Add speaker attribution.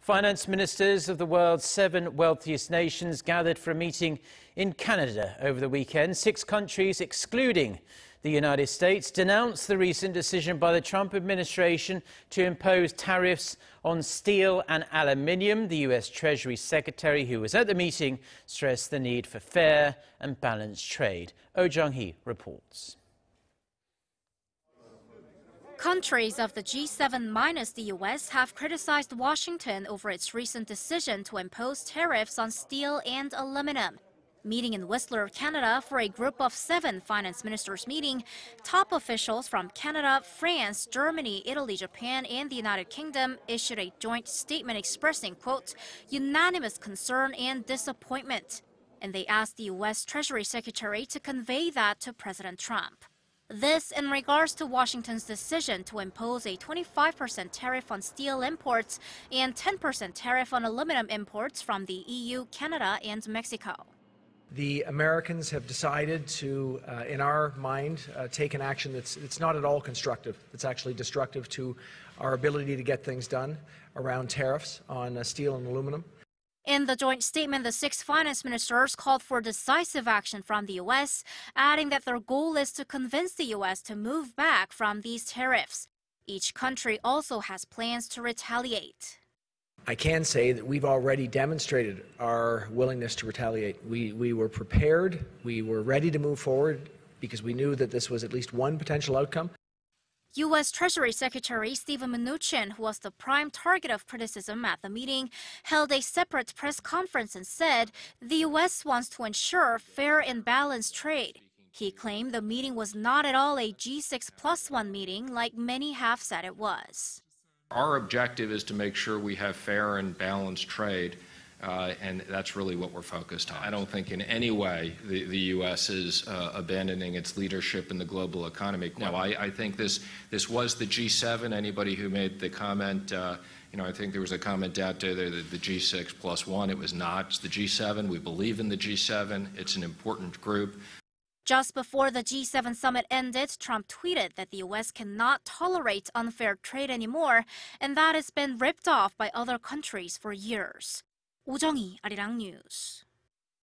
Speaker 1: Finance ministers of the world's 7 wealthiest nations gathered for a meeting in Canada over the weekend. 6 countries, excluding the United States, denounced the recent decision by the Trump administration to impose tariffs on steel and aluminium. The US Treasury Secretary, who was at the meeting, stressed the need for fair and balanced trade. Jung-hee reports.
Speaker 2: Countries of the G7 minus the US have criticized Washington over its recent decision to impose tariffs on steel and aluminum. Meeting in Whistler, Canada for a group of 7 finance ministers meeting, top officials from Canada, France, Germany, Italy, Japan, and the United Kingdom issued a joint statement expressing, quote, unanimous concern and disappointment. And they asked the US Treasury Secretary to convey that to President Trump. This in regards to Washington's decision to impose a 25% tariff on steel imports and 10% tariff on aluminum imports from the EU, Canada, and Mexico.
Speaker 3: The Americans have decided to, in our mind, take an action that's not at all constructive. It's actually destructive to our ability to get things done around tariffs on steel and aluminum.
Speaker 2: In the joint statement, the 6 finance ministers called for decisive action from the U.S., adding that their goal is to convince the U.S. to move back from these tariffs. Each country also has plans to retaliate.
Speaker 3: I can say that we've already demonstrated our willingness to retaliate. We were prepared, we were ready to move forward because we knew that this was at least one potential outcome.
Speaker 2: U.S. Treasury Secretary Steven Mnuchin, who was the prime target of criticism at the meeting, held a separate press conference and said the U.S. wants to ensure fair and balanced trade. He claimed the meeting was not at all a G6+1 meeting like many have said it was.
Speaker 4: Our objective is to make sure we have fair and balanced trade, and that's really what we're focused on. I don't think in any way the U.S. is abandoning its leadership in the global economy. No, I think this was the G7. Anybody who made the comment, I think there was a comment out there that the G6+1. It was not. It's the G7. We believe in the G7. It's an important group.
Speaker 2: Just before the G7 summit ended, Trump tweeted that the U.S. cannot tolerate unfair trade anymore, and that it's been ripped off by other countries for years. Jung-hee, Arirang News.